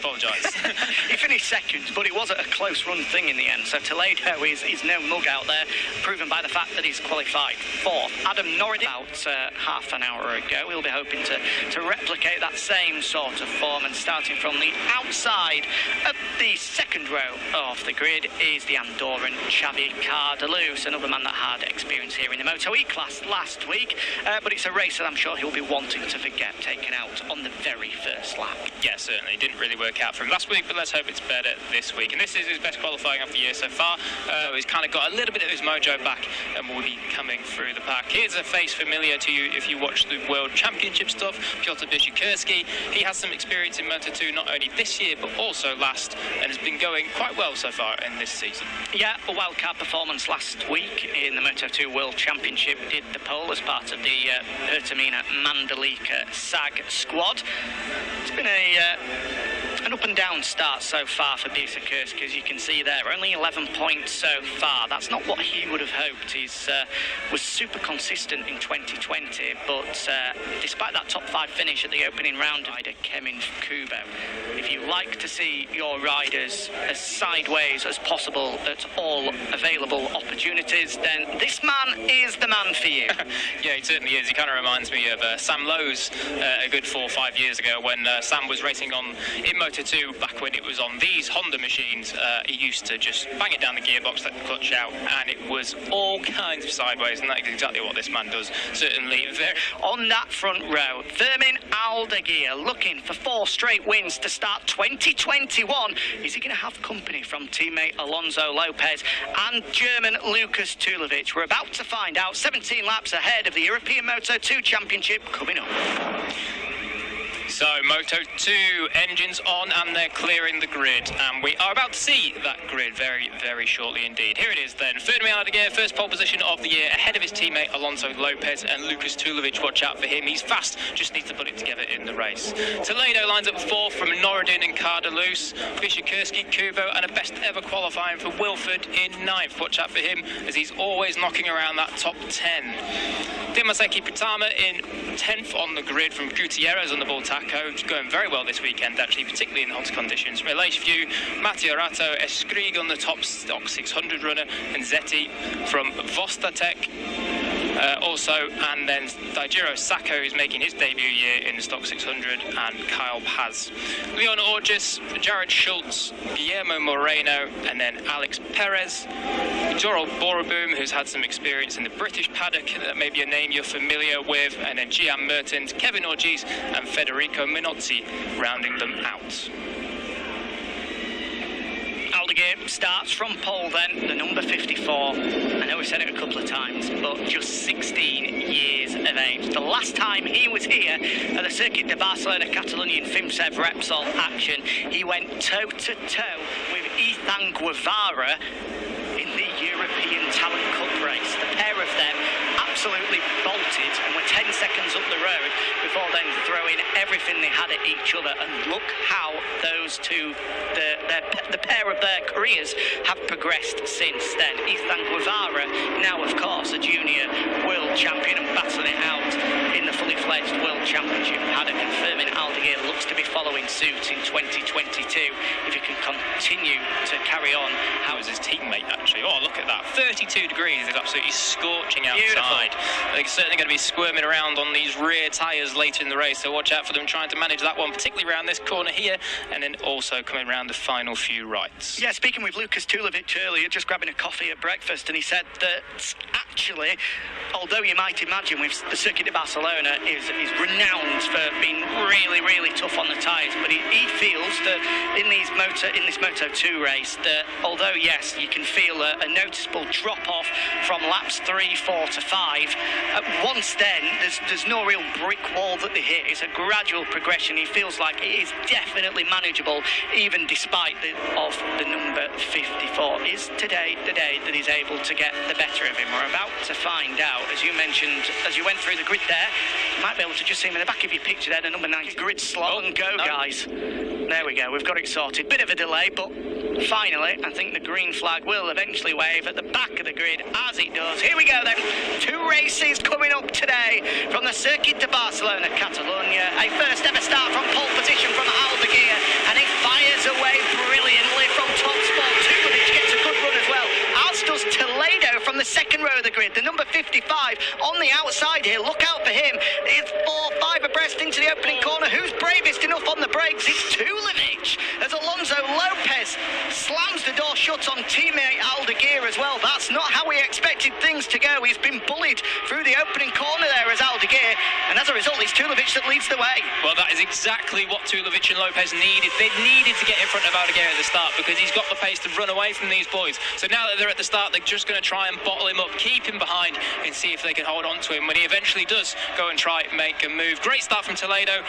apologise. He finished second, but it was a close run thing in the end. So Toledo is no mug out there, proven by the fact that he's qualified fourth. Adam Norrodin, about half an hour ago, he'll be hoping to replicate that same sort of form. And starting from the outside of the second row of the grid is the Andorran Xavi Cardelus, another man that had experience here in the Moto E class last week. But it's a race that I'm sure he'll be wanting to forget, taken out on the very first lap. Yeah, certainly. Didn't really work out for him last week, but let's hope it's better this week. And this is his best qualifying of the year so far. He's kind of got a little bit of his mojo back and will be coming through the pack. Here's a face familiar to you if you watch the World Championship stuff, Piotr Wyścigierski. He has some experience in Moto2 not only this year but also last, and has been going quite well so far in this season. Yeah, a wildcard performance last week in the Moto2 World Championship, did the pole as part of the Hertamina Mandalika SAG squad. It's been an up and down start so far for Wyścigierski, as you can see there. Only 11 points so far. That's not what he would have hoped. He was super consistent in 2020, but despite that top 5 finish at the opening round, rider Kevin Kubo. If you like to see your riders as sideways as possible at all available opportunities, then this man is the man for you. Yeah, he certainly is. He kind of reminds me of Sam Lowes a good 4 or 5 years ago when Sam was racing in Moto2 back when it was on these Honda machines. He used to just bang it down the gearbox, let the clutch out, and it was all kinds of sideways, and that's exactly what this man does. Certainly very... On that front row, Fermin Aldeguer looking for 4 straight wins to start 2021. Is he going to have company from teammate Alonso Lopez and German Lukas Tulovic? We're about to find out. 17 laps ahead of the European Moto2 Championship coming up. So, Moto2 engines on and they're clearing the grid, and we are about to see that grid very, very shortly indeed. Here it is then. Fermin Aldeguer, first pole position of the year, ahead of his teammate Alonso Lopez and Lukas Tulovic. Watch out for him. He's fast, just needs to put it together in the race. Toledo lines up 4th from Norrodin and Cardelus. Wyścigierski, Kubo, and a best ever qualifying for Wilford in 9th. Watch out for him, as he's always knocking around that top 10. Dimaseki Pitama in 10th on the grid from Gutierrez on the Baltaco. Going very well this weekend, actually, particularly in hot conditions. Relais View, Matteo Rato, Escrig on the top stock 600 runner, and Zetti from Vostatec. Also, and then Daijiro Sacco, who's making his debut year in the stock 600, and Kyle Paz. Leon Orgis, Jared Schultz, Guillermo Moreno, and then Alex Perez. Jorol Boroboom, who's had some experience in the British paddock, that may be a name you're familiar with, and then Gian Mertens, Kevin Orgis, and Federico Minozzi rounding them out. Aldeguer starts from pole then, the number 54. I know we've said it a couple of times, but just 16 years of age. The last time he was here at the Circuit de Barcelona Catalunya in FIMSEV Repsol action, he went toe-to-toe with Ethan Guevara in the European Talent Cup race. The pair of them absolutely bolted and were 10 seconds up the road before then throwing everything they had at each other. And look how those two, the pair of their careers have progressed since then. Ethan Guevara, now of course a junior world champion and battling it out in the fully fledged World Championship paddock, and Fermin Aldeguer looks to be following suit in 2022 if he can continue to carry on. How is his teammate actually? Oh, look at that, 32 degrees. It's absolutely scorching outside. They're certainly going to be squirming around on these rear tyres later in the race, so watch out for them trying to manage that one, particularly around this corner here, and then also coming around the final few rights. Yeah, speaking with Lukas Tulovic earlier, just grabbing a coffee at breakfast, and he said that actually, although you might imagine with the Circuit de Barcelona is renowned for being really, really tough on the tyres, but he feels that in this Moto2 race, that although yes, you can feel a noticeable drop off from laps 3, 4 to 5, once then there's no real brick wall that they hit. It's a gradual progression. He feels like it is definitely manageable, even despite the number 54. Is today the day that he's able to get the better of him? We're about to find out. As you mentioned, as you went through the grid there, you might be able to just see him in the back of your picture there, the number 9 grid slot. And go, guys. There we go. We've got it sorted. Bit of a delay, but finally, I think the green flag will eventually wave at the back of the grid as it does. Here we go then. 2 races coming up today from the Circuit de Barcelona Catalunya. A first ever start from pole position from Aldeguer, and a final grid. The number 55 on the outside here. Look out for him. It's 4-5 abreast into the opening corner. Who's bravest enough on the brakes? It's Tulovic as Alonso Lopez slams the door shut on teammate Aldeguer as well. That's not how we expected things to go. He's been bullied through the opening corner there as Aldeguer, and as a result, it's Tulovic that leads the way. Well, that is exactly what Tulovic and Lopez needed. They needed to get in front of Aldeguer at the start because he's got the pace to run away from these boys. So now that they're at the start, they're just going to try and bottle him up, keep him behind, and see if they can hold on to him when he eventually does go and try and make a move. Great start from Toledo,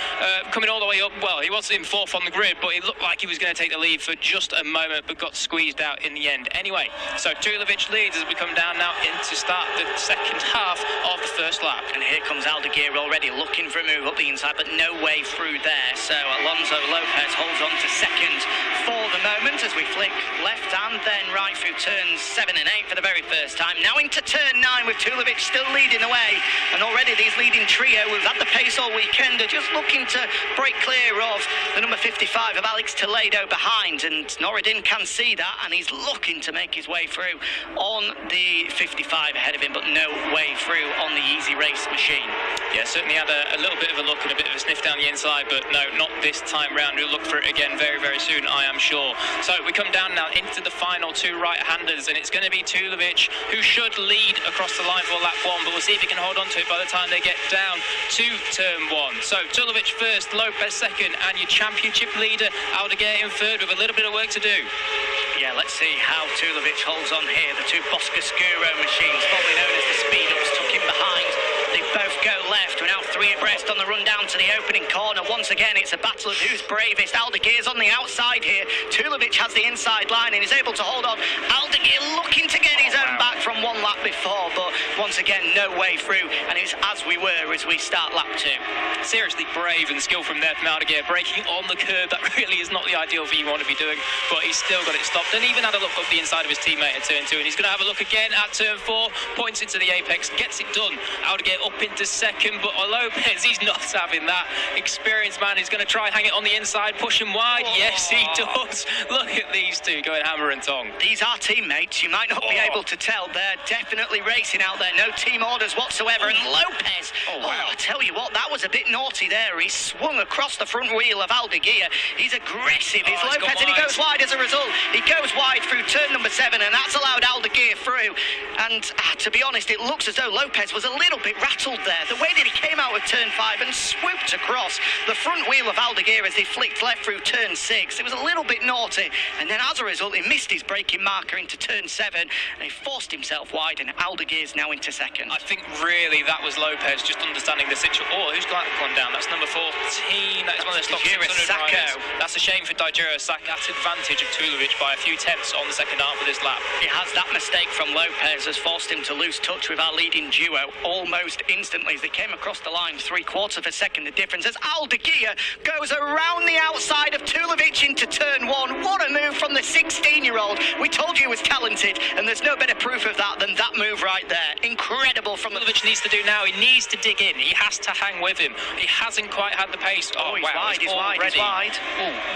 coming all the way up. Well, he was in fourth on the grid, but it looked like he was going to take the lead for just a moment, but got squeezed out in the end. Anyway, so Tulovic leads as we come down now into start the second half of the first lap. And here comes Aldeguer already looking for a move up the inside, but no way through there. So Alonso Lopez holds on to second for the moment as we flick left and then right through turns 7 and 8 for the very first time. Now into turn 9 with Tulovic still leading the way, and already these leading trio who've had the pace all weekend are just looking to break clear of the number 55 of Alex Toledo behind, and Norrodin can see that, and he's looking to make his way through on the 55 ahead of him, but no way through on the easy race machine. Yeah, certainly had a little bit of a look and a bit of a sniff down the inside, but no, not this time round. We'll look for it again very, very soon, I am sure. So we come down now into the final two right-handers, and it's going to be Tulovic who should lead across the line for lap 1, but we'll see if he can hold on to it by the time they get down to turn 1. So Tulovic first, Lopez second, and your championship leader Aldeguer in third with a little bit of work to do. Yeah, let's see how Tulovic holds on here. The two Bosca-Scuro machines, formerly known as the speed-ups, tuck in behind. They both go left. We're now 3 abreast on the run down to the opening corner. Once again, it's a battle of who's bravest. Aldeguer's on the outside here. Tulovic has the inside line and is able to hold on. Aldeguer looking to get his own back from one lap before, but once again, no way through. And it's as we were as we start lap 2. Seriously brave and skill from there from Aldeguer. Braking on the curb, that really is not the ideal thing you want to be doing, but he's still got it stopped, and even had a look up the inside of his teammate at turn 2, and he's going to have a look again at turn 4, points it to the apex, gets it done. Aldeguer up into second, but Lopez, he's not having that. Experienced man, he's going to try and hang it on the inside, push him wide. Yes, he does. Look at these two going hammer and tong. These are teammates. You might not be able to tell. They're definitely racing out there. No team orders whatsoever. And Lopez, I tell you what, that was a bit naughty there. He swung across the front wheel of Aldeguer. He's aggressive. He's Lopez, and he goes wide as a result. He goes wide through turn number 7, and that's allowed Aldeguer through. And to be honest, it looks as though Lopez was a little bit rattled there. The way that he came out of turn 5 and swooped across the front wheel of Aldeguer as he flicked left through turn 6. It was a little bit naughty, and then as a result, he missed his braking marker into turn 7, and he forced himself wide, and Aldeguer's now into second. I think really that was Lopez just understanding the situation. Oh, who's got that one down? That's number 14. That is one of the stock 600 riders. That's a shame for Daijiro Saka at advantage of Tulovic by a few tenths on the second half of this lap. It has that mistake from Lopez has forced him to lose touch with our leading duo almost instantly as they came across the line. 3/4 of a second the difference as Aldeguer goes around the outside of Tulovic into turn 1. What a move from the 16-year-old. We told you he was talented, and there's no better proof of that than that move right there. Incredible from Tulovic needs to do now. He needs to dig in. He has to hang with him. He hasn't quite had the pace. He's wide, he's wide.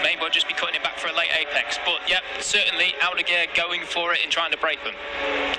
Maybe we'll just be cutting it back for a late apex. But yep, certainly Aldeguer going for it and trying to break them.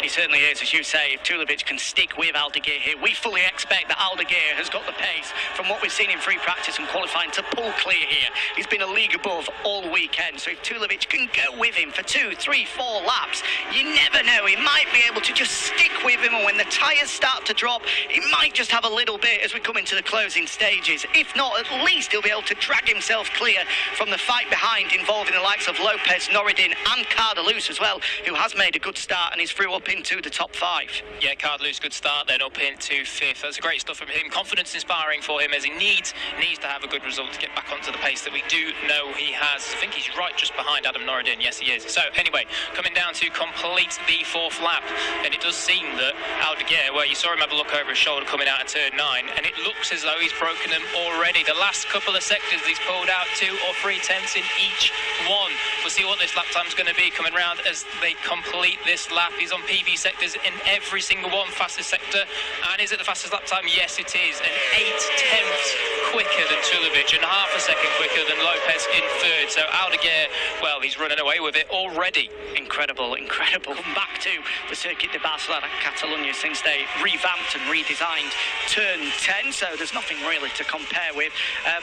He certainly is, as you say. If Tulovic can stick with Aldeguer here, we fully expect that Aldeguer has got the pace from what we've seen in free practice and qualifying to pull clear here. He's been a league above all weekend, so if Tulovic can go with him for 2, 3, 4 laps, you never know. He might be able to just stick with him, and when the tyres start to drop, he might just have a little bit as we come into the closing stages. If not, at least he'll be able to drag himself clear from the fight behind involving the likes of Lopez, Norrodin and Cardelus as well, who has made a good start and is through up into the top 5. Yeah, Cardelus, good start then up into 5th. That's great stuff from him. Confidence inspiring for him as he needs to have a good result to get back onto the pace that we do know he has. I think he's right just behind Adam Norrodin. Yes, he is. So anyway, coming down to complete the 4th lap, and it does seem that Aldeguer, well, you saw him have a look over his shoulder coming out of turn 9, and it looks as though he's broken them already. The last couple of sectors he's pulled out 2 or 3 tenths in each one. We'll see what this lap time's going to be coming round as they complete this lap. He's on PB sectors in every single one. Fastest sector, and is it the fastest lap time? Yes, it is, and 8 tenths quicker than Tulovic and half a second quicker than Lopez in 3rd. So Aldeguer, well, he's running away with it already. Incredible. Come back to the Circuit de Barcelona, Catalonia, since they revamped and redesigned Turn 10, so there's nothing really to compare with.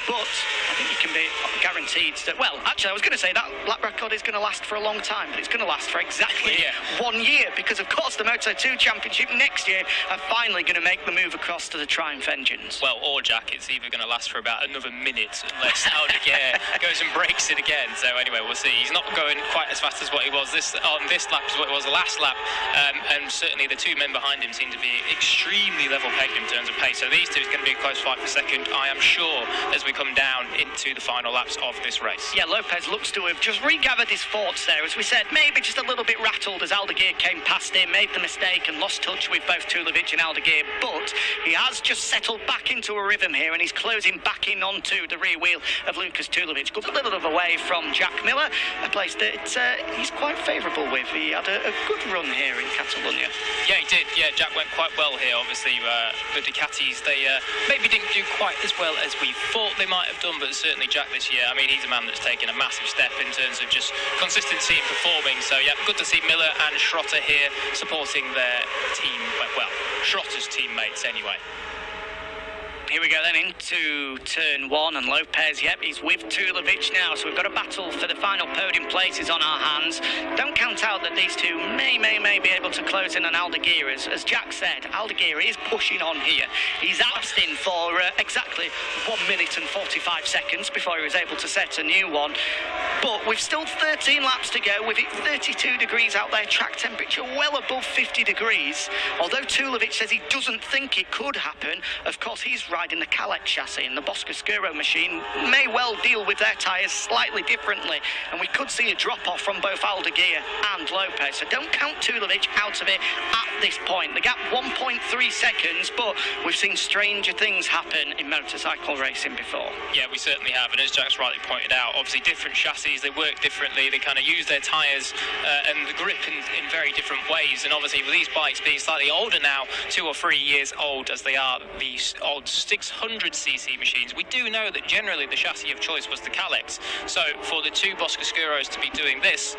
But I think you can be guaranteed that, well, actually, I was going to say that lap record is going to last for a long time, but it's going to last for exactly 1 year, because, of course, the Moto2 Championship next year are finally going to make the move across to the Triumph engines. Well, or Jack, it's either going to last for about another minute unless Aldeguer goes and breaks it again. So anyway, we'll see. He's not going quite as fast as what he was on this lap as what it was the last lap, and certainly the two men behind him seem to be extremely level pegged in terms of pace. So these two is going to be a close fight for second, I am sure, as we come down into the final laps of this race. Yeah, Lopez looks to have just regathered his thoughts there. As we said, maybe just a little bit rattled as Aldeguer came past him, made the mistake and lost touch with both Tulovic and Aldeguer, but he has just settled back into a rhythm here, and he's closing back in onto the rear wheel of Lucas Tulovic. Goes a little bit away from Jack Miller, a place that he's quite favourable with. He had a good run here in Catalonia. Yeah, he did. Yeah, Jack went quite well here. Obviously, the Ducatis, they maybe didn't do quite as well as we thought they might have done, but certainly Jack this year, I mean, he's a man that's taken a massive step in terms of just consistency in performing. So, yeah, good to see Miller and Schrotter here supporting their team, well, Schrotter's teammates anyway. Here we go then into turn 1, and Lopez, yep, he's with Tulovic now, so we've got a battle for the final podium places on our hands. Don't count out that these two may be able to close in on Aldeguer. As Jack said, Aldeguer is pushing on here. He's abstined for exactly 1 minute and 45 seconds before he was able to set a new one. But we've still 13 laps to go, with it 32 degrees out there, track temperature well above 50 degrees. Although Tulovic says he doesn't think it could happen, of course he's riding the Kalex chassis, and the Boscoscuro machine may well deal with their tyres slightly differently, and we could see a drop-off from both Aldeguer and Lopez. So don't count Tulovic out of it at this point. The gap 1.3 seconds, but we've seen stranger things happen in motorcycle racing before. Yeah, we certainly have, and as Jack's rightly pointed out, obviously different chassis, they work differently, they kind of use their tyres and the grip in very different ways, and obviously with these bikes being slightly older now, 2 or 3 years old as they are, these old 600cc machines, we do know that generally the chassis of choice was the Kalex. So for the two Boscoscuros to be doing this,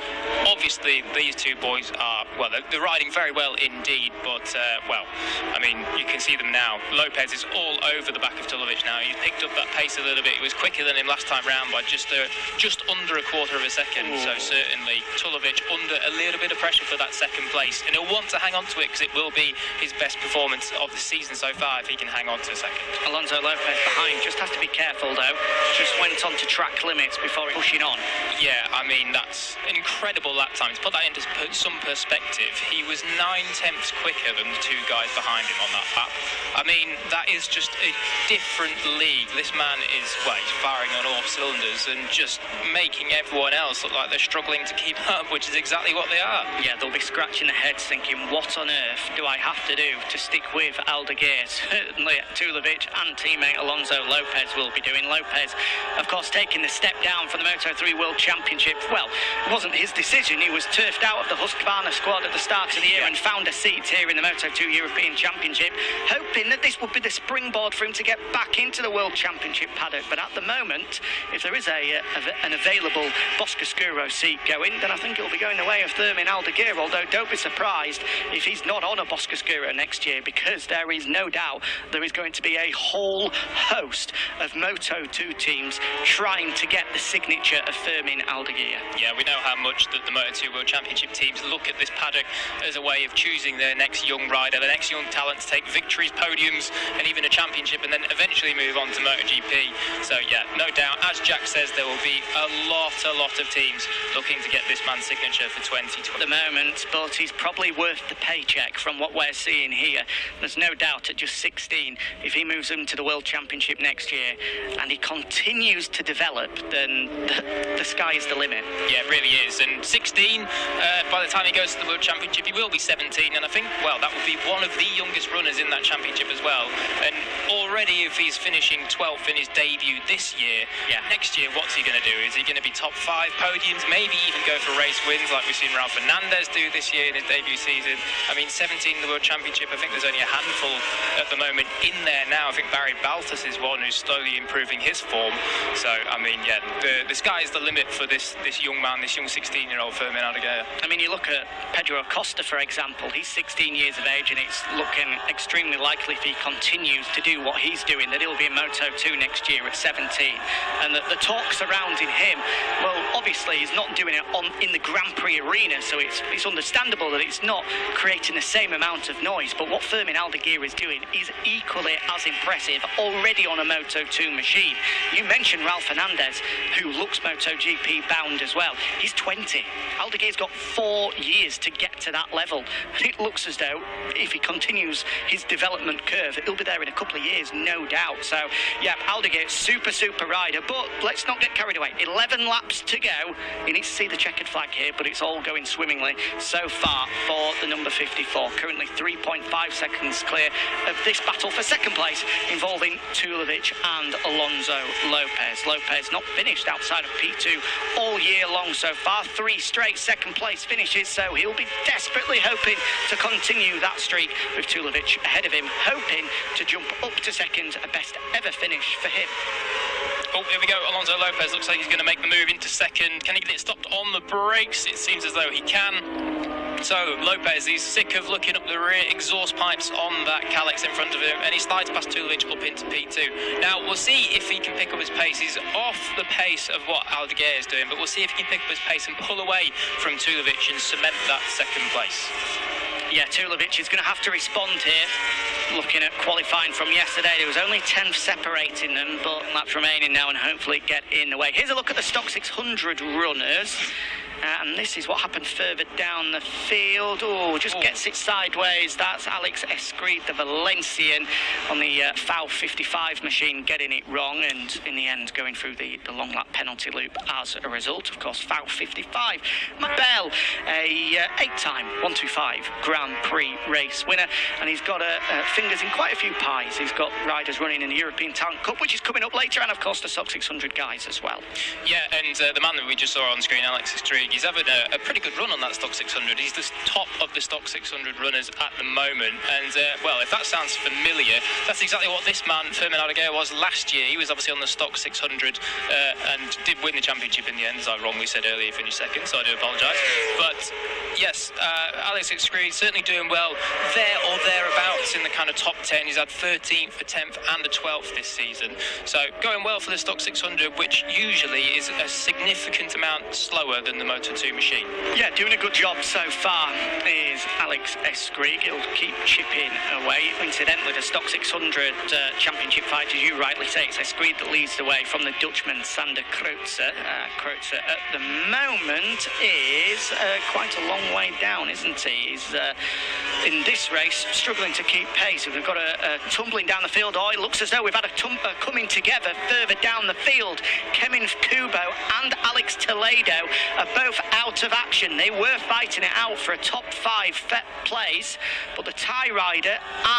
obviously these two boys are, well, they're riding very well indeed, but well, I mean, you can see them now. Lopez is all over the back of Tulovic now. He picked up that pace a little bit. He was quicker than him last time round by just under a quarter of a second. Ooh. So certainly Tulovic under a little bit of pressure for that second place, and he'll want to hang on to it because it will be his best performance of the season so far if he can hang on to a second. Alonso Lopez behind, just has to be careful though. Just went on to track limits before pushing on. Yeah, I mean, that's an incredible lap time. To put that into some perspective, he was 9/10 quicker than the two guys behind him on that lap. I mean, that is just a different league. This man is, well, he's firing on all cylinders and just making everyone else look like they're struggling to keep up, which is exactly what they are. Yeah, they'll be scratching their heads thinking, what on earth do I have to do to stick with Aldeguer? Certainly Tulovic and teammate Alonso Lopez will be doing. Lopez, of course, taking the step down for the Moto3 World Championship. Well, it wasn't his decision. He was turfed out of the Husqvarna squad at the start of the year and found a seat here in the Moto2 European Championship, hoping that this would be the springboard for him to get back into the World Championship paddock. But at the moment, if there is an available Boscoscuro seat going, then I think it'll be going the way of Thermin Aldeguer, although don't be surprised if he's not on a Boscoscuro next year, because there is no doubt there is going to be a whole host of Moto2 teams trying to get the signature of Thermin Aldeguer. Yeah, we know how much that the Moto2 World Championship teams look at this paddock as a way of choosing their next young rider, their next young talent to take victories, podiums, and even a championship, and then eventually move on to MotoGP. So yeah, no doubt, as Jack says, there will be a lot of teams looking to get this man's signature for 2020. At the moment, but he's probably worth the paycheck from what we're seeing here. There's no doubt at just 16, if he moves into the World Championship next year and he continues to develop, then the sky is the limit. Yeah, it really is. And 16, by the time he goes to the World Championship, he will be 17, and I think, well, that would be one of the youngest runners in that championship as well. And already, if he's finishing 12th in his debut this year, next year, what's he going to do? Is he going to be top 5 podiums, maybe even go for race wins like we've seen Raul Fernandez do this year in his debut season? I mean, 17 in the World Championship, I think there's only a handful at the moment in there now I think Barry Baltus is one who's slowly improving his form. So, I mean, yeah, the sky's the limit for this young man, this young 16-year-old Fermin Aldeguer. I mean, you look at Pedro Acosta, for example. He's 16 years of age, and it's looking extremely likely if he continues to do what he's doing that he'll be in Moto2 next year at 17. And the talk surrounding him, well, obviously he's not doing it in the Grand Prix arena, so it's understandable that it's not creating the same amount of noise. But what Fermin Aldeguer is doing is equally as impressive already on a Moto2 machine. You mentioned Ralph Hernandez, who looks MotoGP bound as well. He's 20. Aldeguer's got 4 years to get to that level. And it looks as though if he continues his development curve, he'll be there in a couple of years, no doubt. So, yeah, Aldeguer, super rider. But let's not get carried away. 11 laps to go. You need to see the checkered flag here, but it's all going swimmingly so far for the number 54. Currently 3.5 seconds clear of this battle for second place involving Tulovic and Alonso Lopez. Lopez not finished outside of P2 all year long so far. 3 straight second place finishes, so he'll be desperately hoping to continue that streak with Tulovic ahead of him, hoping to jump up to second, a best ever finish for him. Oh, here we go. Alonso Lopez looks like he's going to make the move into second. Can he get it stopped on the brakes? It seems as though he can. So Lopez, he's sick of looking up the rear exhaust pipes on that Calyx in front of him, and he slides past Tulovic up into P2. Now, we'll see if he can pick up his pace. He's off the pace of what Aldeguer is doing, but we'll see if he can pick up his pace and pull away from Tulovic and cement that second place. Yeah, Tulovic is going to have to respond here. Looking at qualifying from yesterday, there was only 10 separating them, but laps remaining now and hopefully get in the way. Here's a look at the Stock 600 runners. And this is what happened further down the field. Oh, just gets it sideways. That's Alex Escrid, the Valencian, on the foul 55 machine, getting it wrong, and in the end going through the long lap penalty loop as a result. Of course, foul 55. Mabel, a 8-time 125 Grand Prix race winner, and he's got fingers in quite a few pies. He's got riders running in the European Talent Cup, which is coming up later, and of course the Stock 600 guys as well. Yeah, and the man that we just saw on screen, Alex Escrid, he's having a pretty good run on that Stock 600. He's the top of the Stock 600 runners at the moment. And, well, if that sounds familiar, that's exactly what this man, Fermin Aldeguer, was last year. He was obviously on the Stock 600 and did win the championship in the end, as I wrongly said earlier, he finished second, so I do apologise. But, yes, Alex Escrid certainly doing well there or thereabouts in the kind of top 10. He's had 13th, a 10th and a 12th this season. So going well for the Stock 600, which usually is a significant amount slower than the Moto2 machine. Yeah, doing a good job so far is Alex Escrig. He'll keep chipping away. Incidentally, the Stock 600 championship fight, as you rightly say, it's Escrig that leads the way from the Dutchman Sander Kreutzer. Kreutzer at the moment is quite a long way down, isn't he? He's in this race struggling to keep pace. We've got a tumbling down the field. Oh, it looks as though we've had a coming together further down the field. Kevin Kubo and Alex Toledo are both out of action. They were fighting it out for a top 5 place, but the Thai rider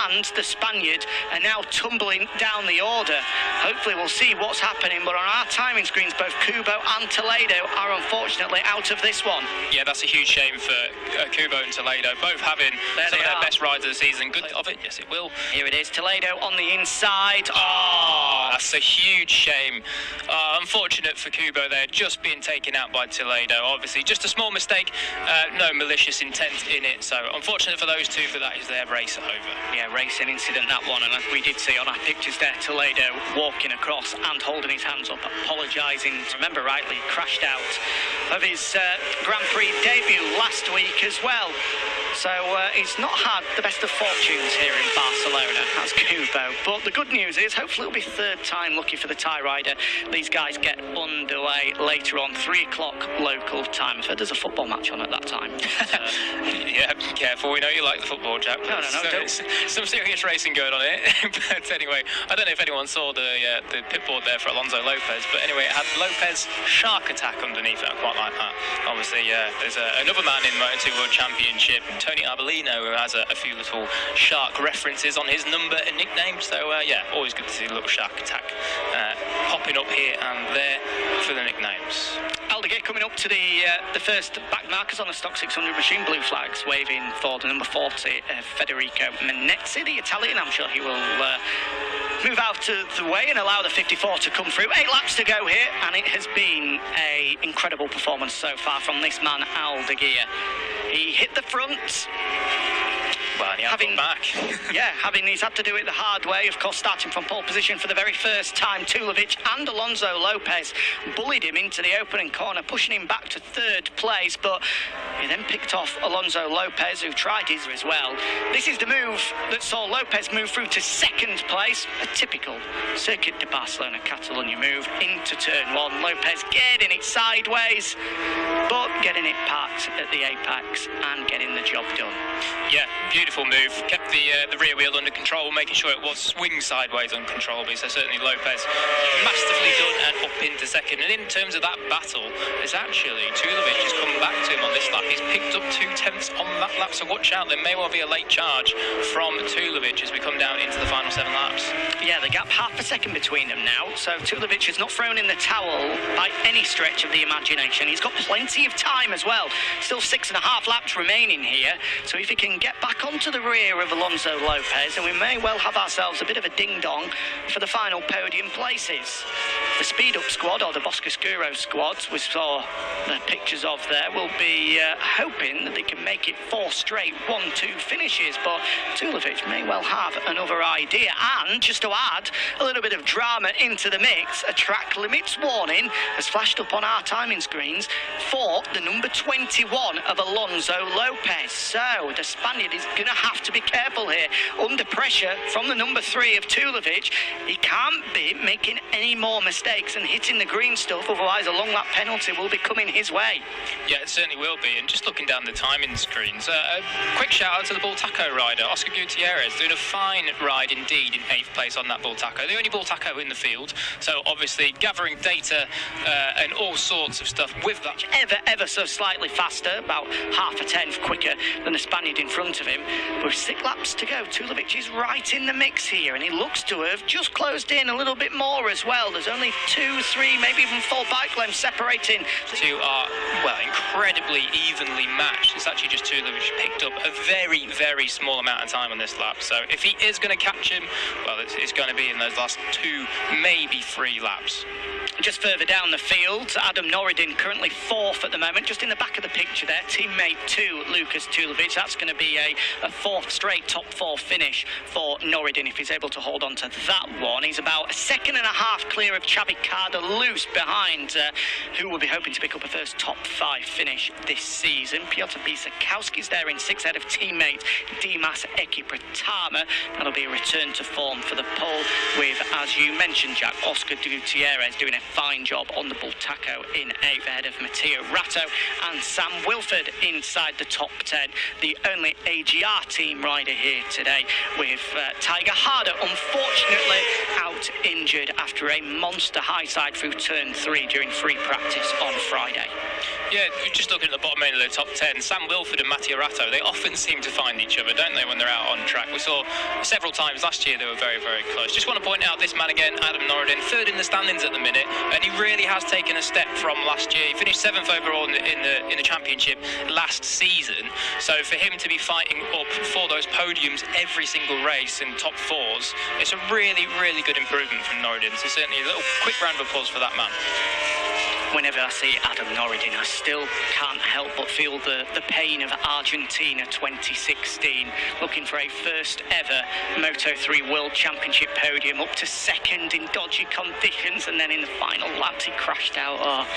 and the Spaniard are now tumbling down the order. Hopefully we'll see what's happening, but on our timing screens, both Kubo and Toledo are unfortunately out of this one. Yeah, that's a huge shame for Kubo and Toledo, both having some of their best rides of the season. Good of it, yes it will. Here it is, Toledo on the inside. Oh, that's a huge shame. Unfortunate for Kubo there, just being taken out by Toledo. Obviously, just a small mistake, no malicious intent in it. So unfortunate for those two, but that is their race over. Yeah, racing incident, that one. And as we did see on our pictures there, Toledo walking across and holding his hands up, apologising. Remember rightly, crashed out of his Grand Prix debut last week as well. So he's not had the best of fortunes here in Barcelona, that's Kubo. But the good news is, hopefully it'll be third time lucky for the Thai rider. These guys get underway later on, 3 o'clock local time. I've heard there's a football match on at that time. Yeah, be careful. We know you like the football, Jack. No. Some serious racing going on here. But anyway, I don't know if anyone saw the pit board there for Alonso Lopez. But anyway, it had Lopez Shark Attack underneath it. I quite like that. Obviously, there's another man in the Moto2 World Championship, Tony Arbolino, who has a few little shark references on his number and nickname. So yeah, always good to see a little shark attack popping up here and there for the nicknames. Aldeguer coming up to the first back markers on the stock 600 machine, blue flags waving for the number 40, Federico Menezzi, the Italian. I'm sure he will move out of the way and allow the 54 to come through. 8 laps to go here, and it has been an incredible performance so far from this man, Aldeguer. He hit the front. Well, he having back. He's had to do it the hard way, of course, starting from pole position for the very first time. Tulovic and Alonso Lopez bullied him into the opening corner, pushing him back to 3rd place, but he then picked off Alonso Lopez, who tried his as well. This is the move that saw Lopez move through to 2nd place, a typical Circuit de Barcelona Catalonia move into turn 1. Lopez getting it sideways, but getting it parked at the apex and getting the job done. Yeah, beautiful move. Kept the rear wheel under control, making sure it was swing sideways uncontrollably. So certainly Lopez masterfully done and up into 2nd. And in terms of that battle, it's actually Tulovic has come back to him on this lap. He's picked up 2/10 on that lap. So watch out, there may well be a late charge from Tulovic as we come down into the final 7 laps. Yeah, the gap half a second between them now. So Tulovic has not thrown in the towel by any stretch of the imagination. He's got plenty of time as well. Still 6.5 laps remaining here. So if he can get back onto the rear of Alonso Lopez, and we may well have ourselves a bit of a ding-dong for the final podium places. The speed-up squad, or the Boscoscuro squad, we saw the pictures of there, will be hoping that they can make it 4 straight 1-2 finishes, but Tulovic may well have another idea. And just to add a little bit of drama into the mix, a track limits warning has flashed up on our timing screens for the number 21 of Alonso Lopez. So the Spaniard is going to have to be careful here. Under pressure from the number 3 of Tulovic, he can't be making any more mistakes and hitting the green stuff, otherwise a long lap penalty will be coming his way. Yeah, it certainly will be. And just looking down the timing screens, a quick shout out to the Bultaco rider, Oscar Gutierrez, doing a fine ride indeed in 8th place on that Bultaco. The only Bultaco in the field, so obviously gathering data and all sorts of stuff with that. Ever so slightly faster, about half a tenth quicker than the Spaniard in front of him. With 6 laps to go, Tulovic is right in the mix here, and he looks to have just closed in a little bit more as well. There's only 2, 3, maybe even 4 bike lengths separating. The 2 are, well, incredibly evenly matched. It's actually just Tulovic picked up a very, very small amount of time on this lap. So if he is going to catch him, well, it's going to be in those last 2, maybe 3 laps. Just further down the field, Adam Norrodin currently 4th at the moment, just in the back of the picture there. Teammate 2, Lucas Tulovic. That's going to be a 4th straight top 4 finish for Norrodin if he's able to hold on to that one. He's about 1.5 seconds clear of Xavi Cardelus behind, who will be hoping to pick up a first top 5 finish this season. Piotr Bisakowski's there in 6th ahead of teammate Dimas Ekipratama. That'll be a return to form for the pole with, as you mentioned, Jack, Oscar Gutierrez doing a fine job on the Bultaco in 8th ahead of Matteo Ratto and Sam Wilford inside the top 10. The only AGR team rider here today, with Tiger Harder unfortunately out injured after a monster high side through turn 3 during free practice on Friday. Yeah, just looking at the bottom end of the top 10, Sam Wilford and Matteo Ratto, they often seem to find each other, don't they, when they're out on track? We saw several times last year they were very, very close. Just want to point out this man again, Adam Norrodin, 3rd in the standings at the minute, and he really has taken a step from last year. He finished 7th overall in the championship last season, so for him to be fighting up for those podiums every single race in top 4s, it's a really, really good improvement from Norrodin. So certainly a little quick round of applause for that man. Whenever I see Adam Norrodin, I still can't help but feel the pain of Argentina 2016, looking for a first ever Moto3 World Championship podium, up to 2nd in dodgy conditions, and then in the final laps he crashed out. Oh,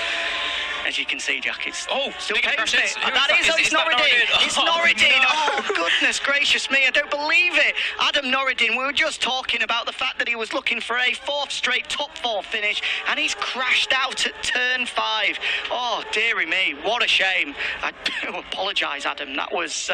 as you can see, Jack, it's still pains me. It's Norrodin. It's Norrodin. No. Oh, goodness gracious me, I don't believe it. Adam Norrodin, we were just talking about the fact that he was looking for a 4th straight top 4 finish, and he's crashed out at turn 10.5. Oh, dearie me, what a shame. I do apologise, Adam. That was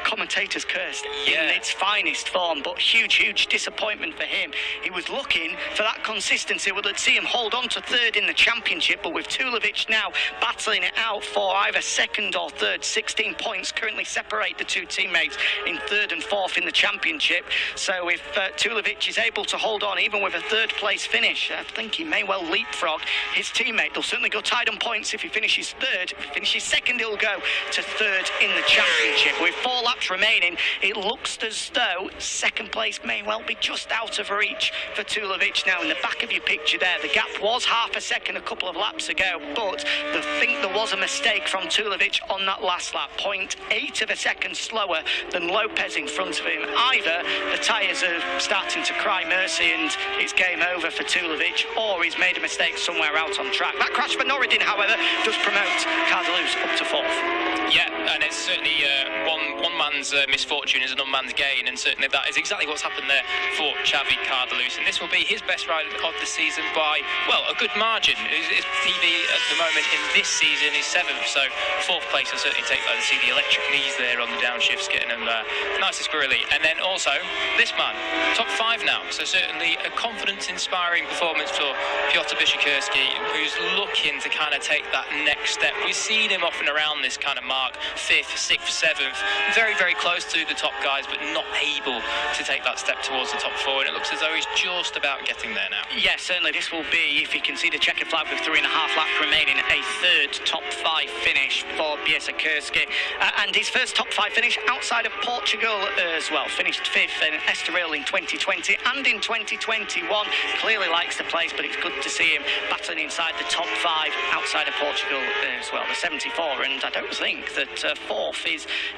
commentator's curse in its finest form, but huge disappointment for him. He was looking for that consistency. We'd see him hold on to third in the championship, but with Tulovic now battling it out for either second or third, 16 points currently separate the two teammates in third and fourth in the championship. So if Tulovic is able to hold on even with a third place finish, I think he may well leapfrog his teammate. They'll certainly go tied on points if he finishes third. If he finishes second, he'll go to third in the championship. With 4 laps remaining, it looks as though second place may well be just out of reach for Tulovic. Now in the back of your picture there, the gap was half a second a couple of laps ago, but I think there was a mistake from Tulovic on that last lap. 0.8 of a second slower than Lopez in front of him. Either the tyres are starting to cry mercy and it's game over for Tulovic, or he's made a mistake somewhere out on track. That crash for Norrodin, however, does promote Cardalus up to fourth. Yeah, and it's certainly one man's misfortune is another man's gain, and certainly that is exactly what's happened there for Xavi Cardalus, and this will be his best ride of the season by, well, a good margin. His PB at the moment in this season is 7th, so fourth place will certainly take that. See the electric knees there on the downshifts, getting them nice and squirrely. And then also this man, top 5 now, so certainly a confidence-inspiring performance for Piotr Bishikurski, who's looking to kind of take that next step. We've seen him often around this kind of mark, 5th, 6th, 7th, very close to the top guys, but not able to take that step towards the top 4, and it looks as though he's just about getting there now. Yeah, certainly this will be, if you can see the checkered flag with 3.5 laps remaining, a third top 5 finish for Bishikurski, and his first top 5 finish outside of Portugal as well. Finished 5th in Estoril in 2020 and in 2021. Clearly likes the place, but it's good to see him battling inside the top 5 outside of Portugal as well. The 74, and I don't think that 4th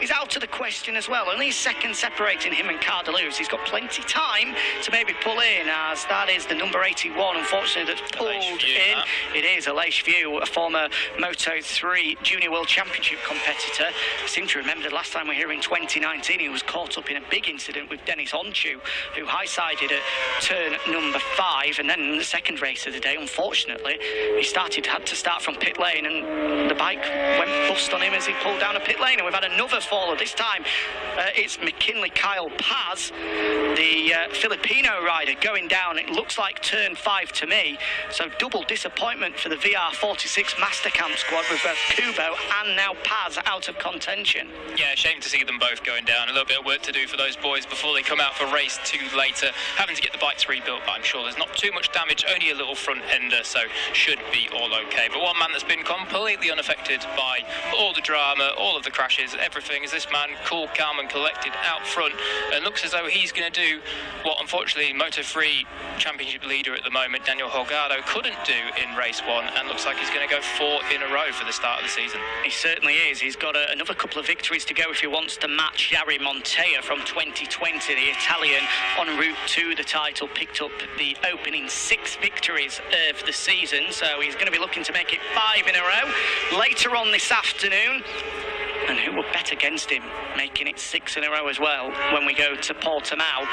is out of the question as well. Only second separating him and Cardalus. He's got plenty time to maybe pull in, as that is the number 81, unfortunately, that's pulled in. It is Aleix View, a former Moto2 Junior World Championship competitor. I seem to remember the last time we were here in 2019, he was caught up in a big incident with Dennis Onchu, who high-sided at turn number 5, and then in the second race of the day, unfortunately, he had to start from pit lane, and the bike went bust on him as he pulled down a pit lane, and we've had another faller. This time it's Mckinley Kyle Paz, the Filipino rider, going down. It looks like turn 5 to me, so double disappointment for the VR46 Mastercamp squad with both Kubo and now Paz out of contention. Yeah, shame to see them both going down. A little bit of work to do for those boys before they come out for race 2 later, having to get the bikes rebuilt, but I'm sure there's not too much damage, only a little front ender, so should be all okay. But one man that's been completely unaffected by all the drama, all of the crashes, everything, is this man, cool, calm and collected out front, and looks as though he's going to do what unfortunately Moto3 championship leader at the moment, Daniel Holgado, couldn't do in race 1, and looks like he's going to go 4 in a row for the start of the season. He certainly is. He's got another couple of victories to go if he wants to match Jari Montoya from 2020, the Italian en route to the title, picked up the opening 6 victories of the season, so he's going to be looking to make it 5 in a row later on this afternoon. And who would bet against him making it 6 in a row as well when we go to Portimao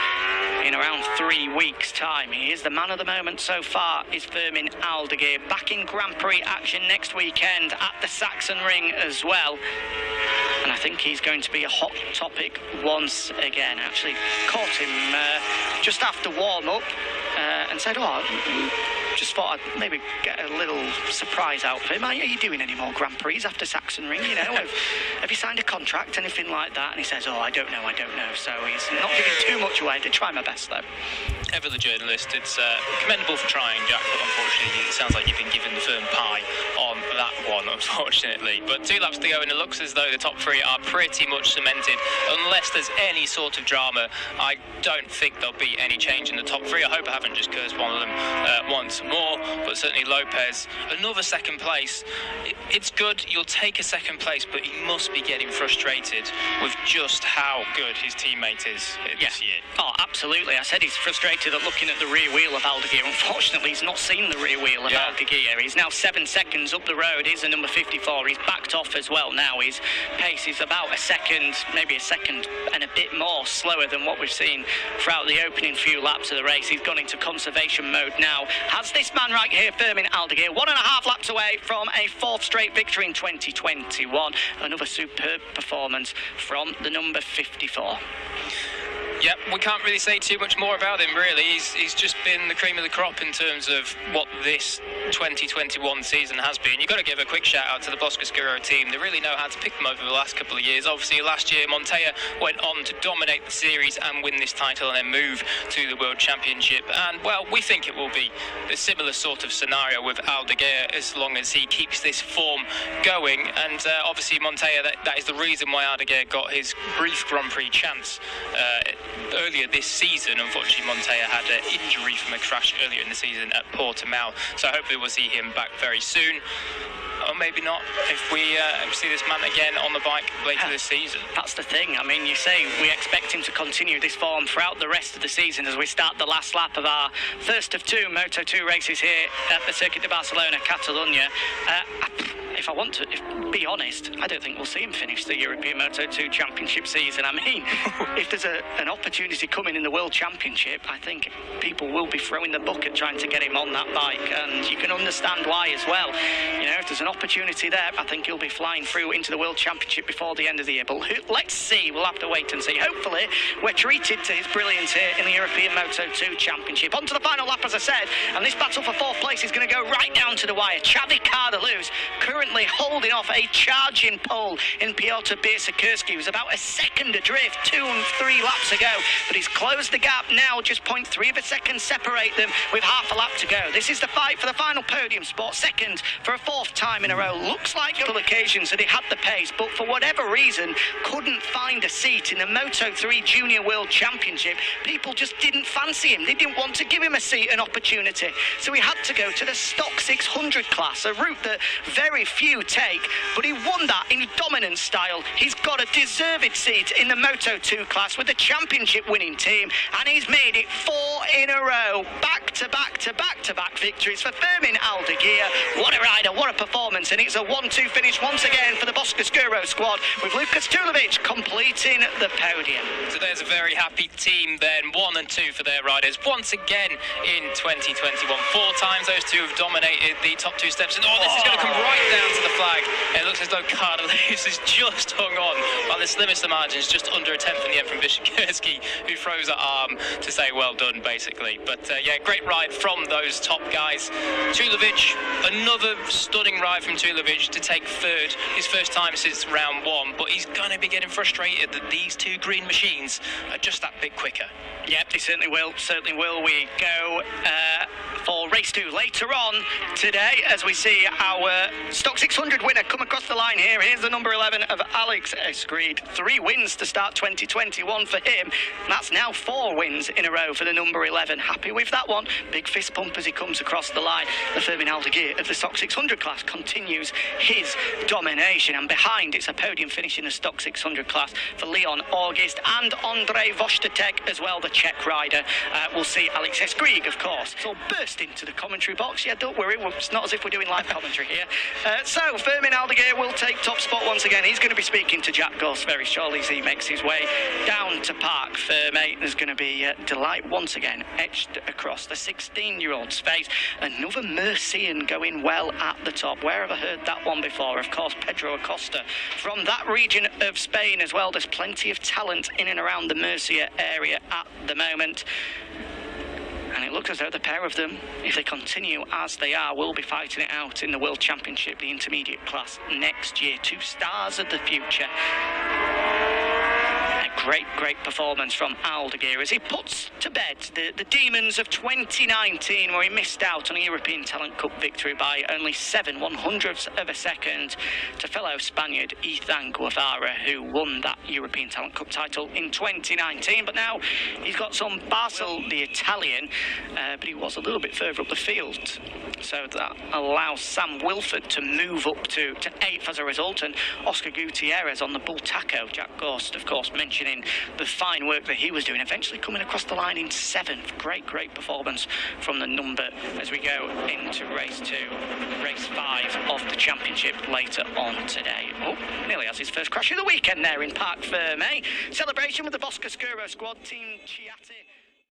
in around 3 weeks' time? He is the man of the moment so far, is Firmin Aldeguer, back in Grand Prix action next weekend at the Saxon Ring as well. And I think he's going to be a hot topic once again. Actually caught him just after warm-up and said, just thought I'd maybe get a little surprise out of him. Are you doing any more Grand Prix after Saxon Ring? You know, have you signed a contract, anything like that? And he says, I don't know. So he's not giving too much away. I did try my best, though. Ever the journalist, it's commendable for trying, Jack, but unfortunately it sounds like you've been given the firm pie on that one, unfortunately. But 2 laps to go, and it looks as though the top 3 are pretty much cemented. Unless there's any sort of drama, I don't think there'll be any change in the top 3. I hope I haven't just cursed one of them once more, but certainly Lopez, another second place. It's good, you'll take a second place, but he must be getting frustrated with just how good his teammate is this year. Oh, absolutely. I said he's frustrated at looking at the rear wheel of Aldeguer. Unfortunately, he's not seen the rear wheel of Aldeguer. He's now 7 seconds up the road. He's the number number 54. He's backed off as well now. His pace is about a second, maybe a second and a bit more slower than what we've seen throughout the opening few laps of the race. He's gone into conservation mode now. Has this man right here, Firmin Aldeguer, 1.5 laps away from a 4th straight victory in 2021. Another superb performance from the number 54. Yep, we can't really say too much more about him, really. He's just been the cream of the crop in terms of what this 2021 season has been. You've got to give a quick shout out to the Boscoscuro team. They really know how to pick them over the last couple of years. Obviously, last year, Montoya went on to dominate the series and win this title and then move to the World Championship. And, well, we think it will be a similar sort of scenario with Aldeguer as long as he keeps this form going. And, obviously, Montoya, that is the reason why Aldeguer got his brief Grand Prix chance earlier this season. Unfortunately, Montoya had an injury from a crash earlier in the season at Portimao, so hopefully we'll see him back very soon, or maybe not if we see this man again on the bike later this season. That's the thing. I mean, you say we expect him to continue this form throughout the rest of the season as we start the last lap of our first of 2 Moto2 races here at the Circuit de Barcelona, Catalonia. If I want to be honest, I don't think we'll see him finish the European Moto2 Championship season. I mean, if there's an opportunity coming in the World Championship, I think people will be throwing the bucket trying to get him on that bike, and you can understand why as well. You know, if there's an opportunity there, I think he'll be flying through into the World Championship before the end of the year. But let's see, we'll have to wait and see. Hopefully, we're treated to his brilliance here in the European Moto2 Championship. On to the final lap, as I said, and this battle for 4th place is going to go right down to the wire. Xavi Cardaluz currently holding off a charging pole in Piotr Biersakurski, who's about a second adrift 2 and 3 laps ago, but he's closed the gap now, just 0.3 of a second separate them with half a lap to go. This is the fight for the final podium spot, second for a 4th time in a row. Looks like on occasions that he had the pace, but for whatever reason couldn't find a seat in the Moto3 Junior World Championship. People just didn't fancy him. They didn't want to give him a seat, an opportunity, so he had to go to the stock 600 class, a route that very few take, but he won that in dominant style. He's got a deserved seat in the Moto2 class with the championship winning team, and he's made it 4 in a row, back-to-back victories for Firmin Aldeguer. What a rider, what a performance, and it's a 1-2 finish once again for the Boscoscuro squad, with Lucas Tulovic completing the podium. So there's a very happy team then, 1 and 2 for their riders once again in 2021. 4 times those two have dominated the top 2 steps, and this is going to come right down to the flag. It looks as though Cardaluz has just hung on by the slimmest of margins, just under a tenth in the end from Biersakurski, who throws an arm to say well done, basically. But yeah, great ride from those top guys. Tulovic, another stunning ride from Tulovic to take 3rd, his first time since round 1, but he's going to be getting frustrated that these 2 green machines are just that bit quicker. Yep, he certainly will, We go for race 2 later on today as we see our Stock 600 winner come across the line here. Here's the number 11 of Alex Escreed. 3 wins to start 2021 for him. That's now 4 wins in a row for the number 11. Happy with that one. Big fist pump as he comes across the line. The Firmin Aldeguer of the Stock 600 class continues his domination, and behind it's a podium finish in the Stock 600 class for Leon August and Andrei Voshtatek as well, the Czech rider. We'll see Alex Escreed, of course. So burst into the commentary box. Yeah, don't worry, it's not as if we're doing live commentary here. So Firmin Aldeguer will take top spot once again. He's going to be speaking to Jack Goss very shortly as he makes his way down to Park Ferme. There's going to be delight once again etched across the 16-year-old's face. Another Murcian going well at the top. Where have I heard that one before? Of course, Pedro Acosta from that region of Spain as well. There's plenty of talent in and around the Murcia area at the moment. And it looks as though the pair of them, if they continue as they are, will be fighting it out in the World Championship, the intermediate class, next year. 2 stars of the future. Great performance from Aldeguer as he puts to bed the demons of 2019, where he missed out on a European Talent Cup victory by only 7/100ths of a second to fellow Spaniard Ethan Guevara, who won that European Talent Cup title in 2019. But now he's got some Basel, the Italian, but he was a little bit further up the field. So that allows Sam Wilford to move up to 8th as a result, and Oscar Gutierrez on the Bull Taco. Jack Gorst, of course, mentioning continuing the fine work that he was doing, eventually coming across the line in 7th. Great performance from the number as we go into race 2, race 5 of the championship later on today. Oh, nearly has his first crash of the weekend there in Parc Fermé. Celebration with the Bosco Scuro squad, Team Chiatti.